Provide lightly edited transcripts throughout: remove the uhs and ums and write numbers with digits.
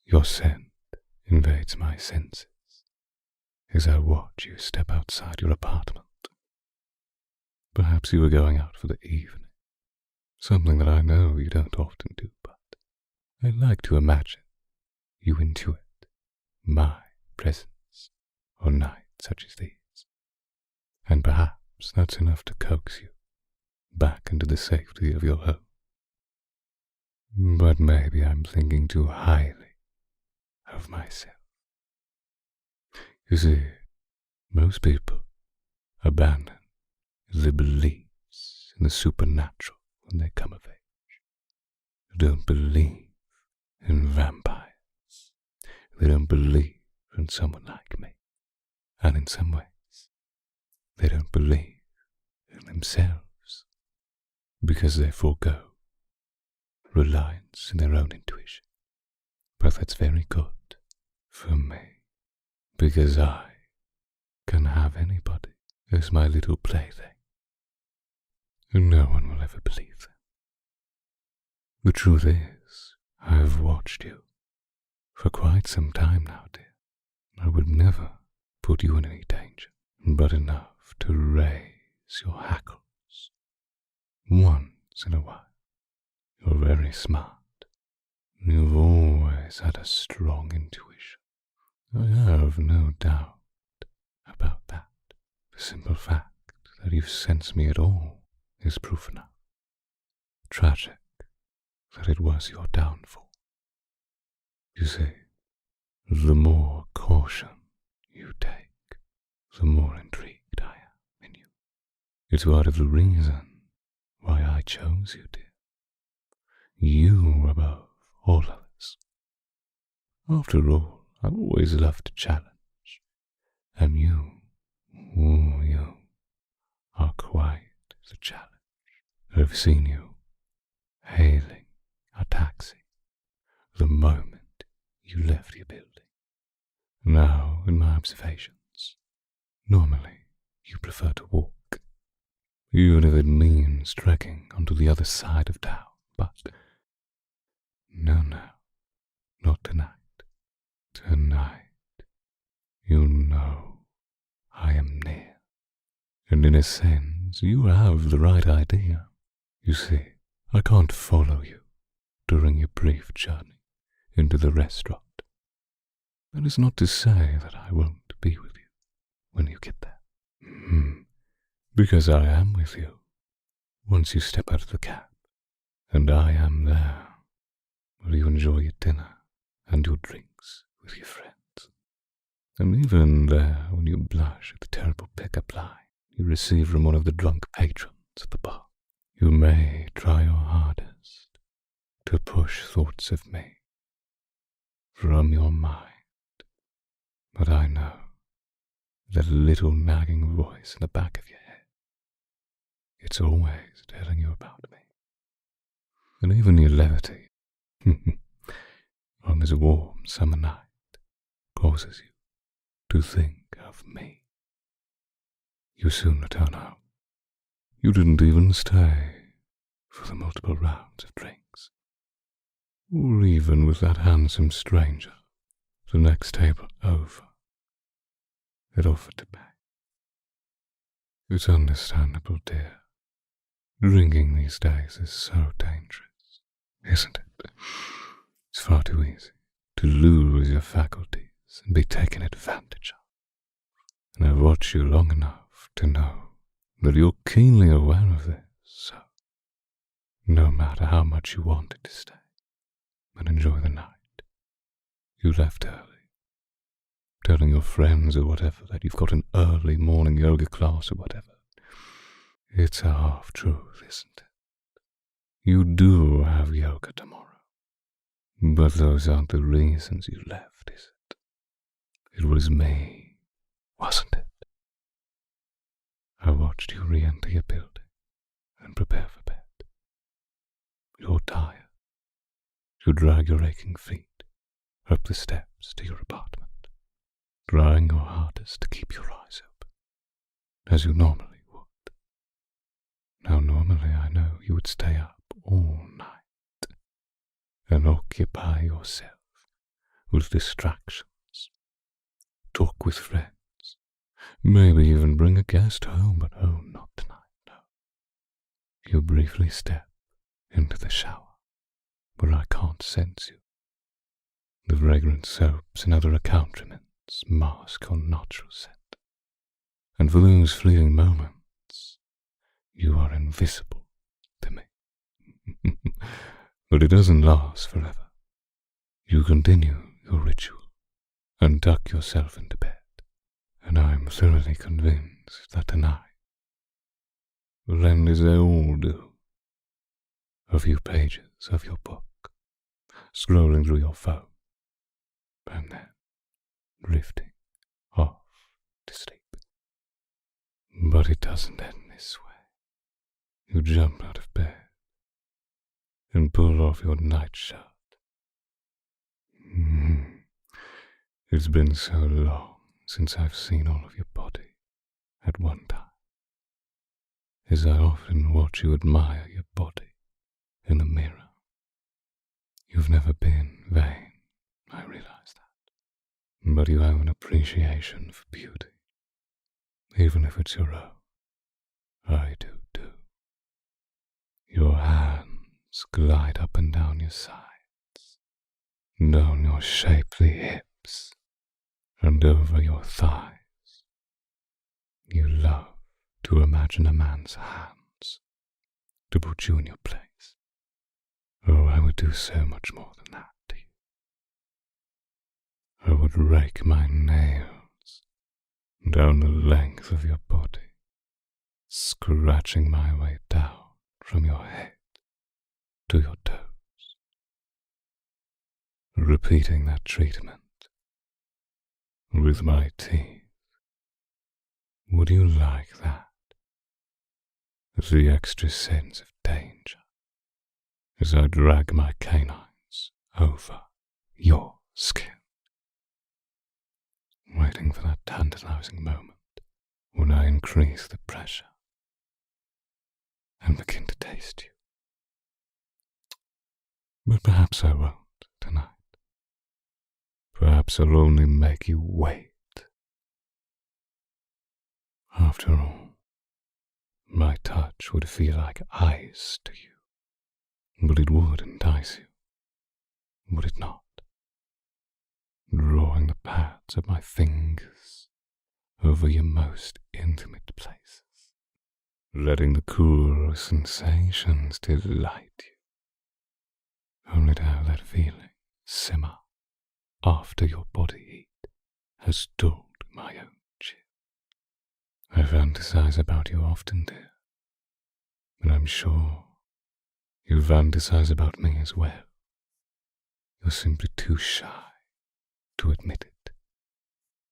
Your scent invades my senses as I watch you step outside your apartment. Perhaps you were going out for the evening, something that I know you don't often do, but I like to imagine you intuit my presence on nights such as these, and perhaps that's enough to coax you back into the safety of your home. But maybe I'm thinking too highly of myself. You see, most people abandon their beliefs in the supernatural when they come of age. They don't believe in vampires. They don't believe in someone like me. And in some ways, they don't believe in themselves because they forego reliance in their own intuition. But that's very good for me, because I can have anybody as my little plaything, and no one will ever believe them. The truth is, I've watched you for quite some time now, dear. I would never put you in any danger, but enough to raise your hackles once in a while. You're very smart. You've always had a strong intuition. I have no doubt about that. The simple fact that you sense me at all is proof enough. Tragic that it was your downfall. You see, the more caution you take, the more intrigued I am in you. It's part of the reason why I chose you, dear. You above all others. After all, I've always loved to challenge, and you are quite the challenge. I've seen you hailing a taxi the moment you left your building. Now, in my observations, normally you prefer to walk, even if it means trekking onto the other side of town, but no, not tonight. Tonight, you know I am near, and in a sense you have the right idea. You see, I can't follow you during your brief journey into the restaurant. That is not to say that I won't be with you when you get there. Because I am with you once you step out of the cab, and I am there while you enjoy your dinner and your drinks with your friends. And even there when you blush at the terrible pick-up line you receive from one of the drunk patrons at the bar. You may try your hardest to push thoughts of me from your mind, but I know that little nagging voice in the back of your head. It's always telling you about me. And even your levity on this warm summer night causes you to think of me. You soon return home. You didn't even stay for the multiple rounds of drinks, or even with that handsome stranger the next table over that offered to pay. It's understandable, dear. Drinking these days is so dangerous, isn't it? It's far too easy to lose your faculties and be taken advantage of. And I've watched you long enough to know that you're keenly aware of this, so no matter how much you wanted to stay and enjoy the night, you left early, telling your friends or whatever that you've got an early morning yoga class or whatever. It's a half-truth, isn't it? You do have yoga tomorrow, but those aren't the reasons you left, is it? It was me, wasn't it? I watched you re-enter your building and prepare for bed. You're tired. You drag your aching feet up the steps to your apartment, trying your hardest to keep your eyes open, as you normally would. Now, normally I know you would stay up all night and occupy yourself with distractions, talk with friends, maybe even bring a guest home, but oh, not tonight, no. You briefly step into the shower, where I can't sense you. The fragrant soaps and other accoutrements mask your natural scent, and for those fleeting moments, you are invisible to me. But it doesn't last forever. You continue your ritual and tuck yourself into bed, and I'm thoroughly convinced that tonight will end as they all do. A few pages of your book, scrolling through your phone, and then drifting off to sleep. But it doesn't end this way. You jump out of bed and pull off your nightshirt. It's been so long since I've seen all of your body at one time, as I often watch you admire your body in the mirror. You've never been vain, I realize that, but you have an appreciation for beauty, even if it's your own. I do too. Your hands glide up and down your sides, down your shapely hips, and over your thighs. You love to imagine a man's hands to put you in your place. Oh, I would do so much more than that to you. I would rake my nails down the length of your body, scratching my way down from your head to your toes, repeating that treatment with my teeth. Would you like that? The extra sense of danger as I drag my canines over your skin, waiting for that tantalizing moment when I increase the pressure and begin to taste you. But perhaps I won't tonight. Perhaps I'll only make you wait. After all, my touch would feel like ice to you, but it would entice you, would it not? Drawing the pads of my fingers over your most intimate places, letting the cool sensations delight you, only to have that feeling simmer after your body heat has dulled my own chill. I fantasize about you often, dear, but I'm sure you fantasize about me as well. You're simply too shy to admit it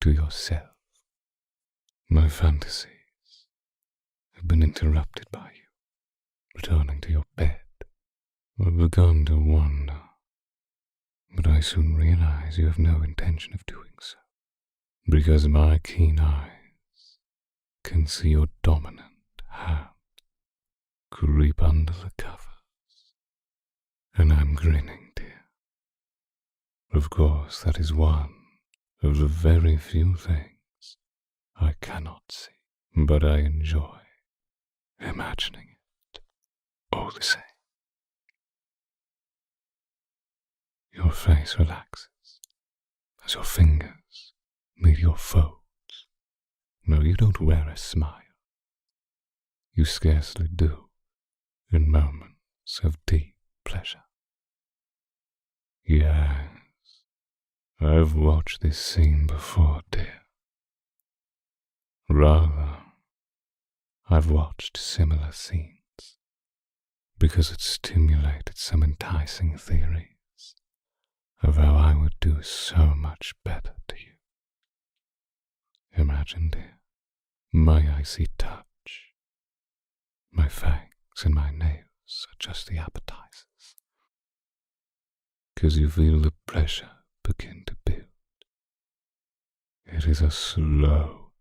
to yourself. My fantasies have been interrupted by you returning to your bed. I've begun to wonder, but I soon realize you have no intention of doing so, because my keen eyes can see your dominant hand creep under the covers, and I'm grinning, dear. Of course, that is one of the very few things I cannot see, but I enjoy imagining it all the same. Your face relaxes as your fingers meet your folds. No, you don't wear a smile. You scarcely do in moments of deep pleasure. Yes, I've watched this scene before, dear. Rather, I've watched similar scenes because it stimulated some enticing theories of how I would do so much better to you. Imagine, dear, my icy touch. My fangs and my nails are just the appetizers, 'cause you feel the pressure begin to build. It is a slow,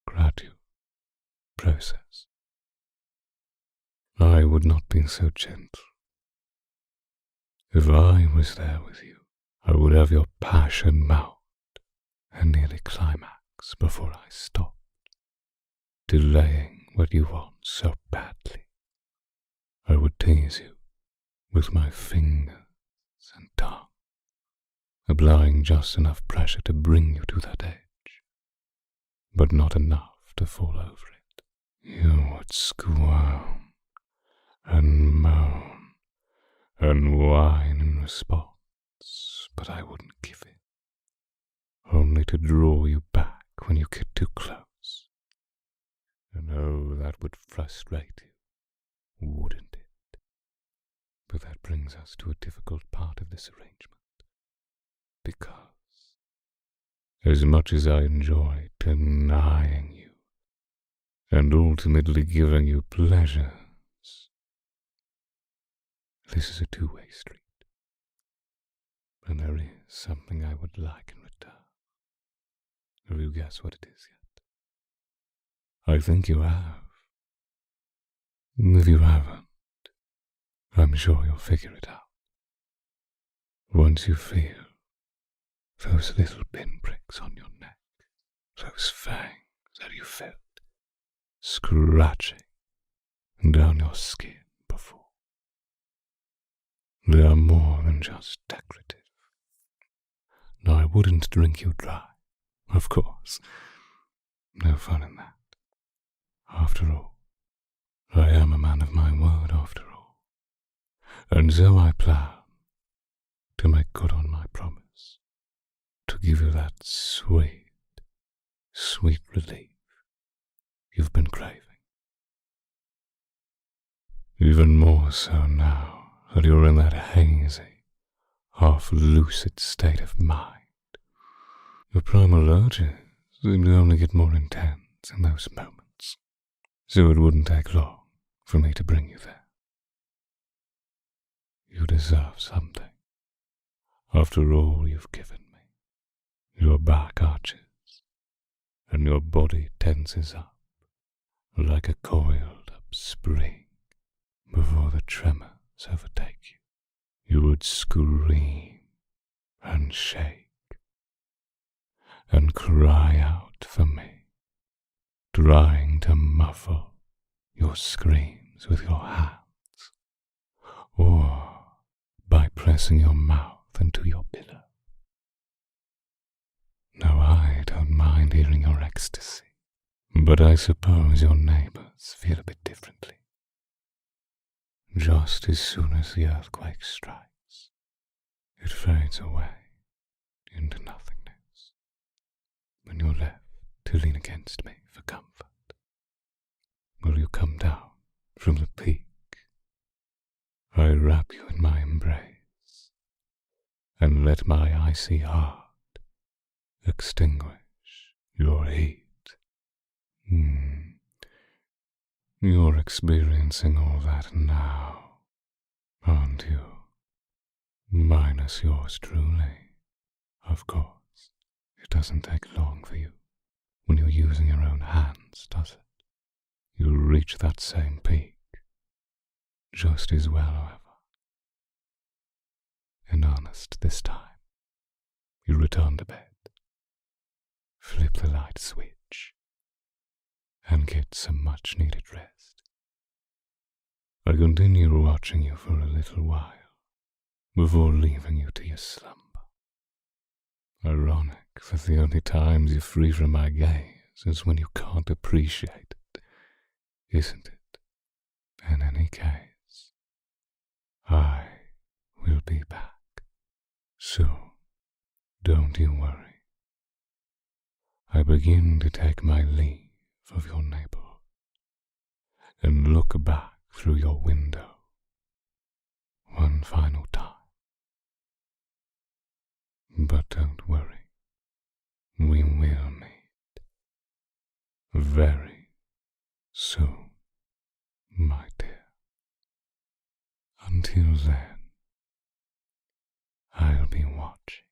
gradual process. I would not be so gentle. If I was there with you, I would have your passion mount and nearly climax before I stopped, delaying what you want so badly. I would tease you with my fingers and tongue, applying just enough pressure to bring you to that edge, but not enough to fall over it. You would squirm and moan and whine in response, but I wouldn't give in, only to draw you back when you get too close. And oh, that would frustrate you, wouldn't it? But that brings us to a difficult part of this arrangement, because as much as I enjoy denying you and ultimately giving you pleasures, this is a two-way street, and there is something I would like in return. Have you guessed what it is yet? I think you have. If you haven't, I'm sure you'll figure it out. Once you feel those little pinpricks on your neck, those fangs that you felt scratching down your skin before, they are more than just decorative. No, I wouldn't drink you dry, of course. No fun in that. After all, I am a man of my word after all, and so I plan to make good on my promise, to give you that sweet, sweet relief you've been craving. Even more so now that you're in that hazy, half-lucid state of mind. Your primal urges seem to only get more intense in those moments, so it wouldn't take long for me to bring you there. You deserve something. After all you've given me, your back arches, and your body tenses up like a coiled up spring before the tremors overtake you. You would scream and shake and cry out for me, trying to muffle your screams with your hands, or by pressing your mouth into your pillow. Now I don't mind hearing your ecstasy, but I suppose your neighbors feel a bit differently. Just as soon as the earthquake strikes, it fades away into nothingness, when you're left to lean against me for comfort. Will you come down from the peak? I wrap you in my embrace, and let my icy heart extinguish your heat. You're experiencing all that now, aren't you? Minus yours truly, of course. It doesn't take long for you when you're using your own hands, does it? You'll reach that same peak just as well, however. In earnest this time, you return to bed, flip the light switch, and get some much-needed rest. I continue watching you for a little while before leaving you to your slumber. Ironic that the only times you're free from my gaze is when you can't appreciate it, isn't it? In any case, I will be back soon, don't you worry. I begin to take my leave of your neighborhood and look back through your window one final time. But don't worry, we will meet very soon, my dear. Until then, I'll be watching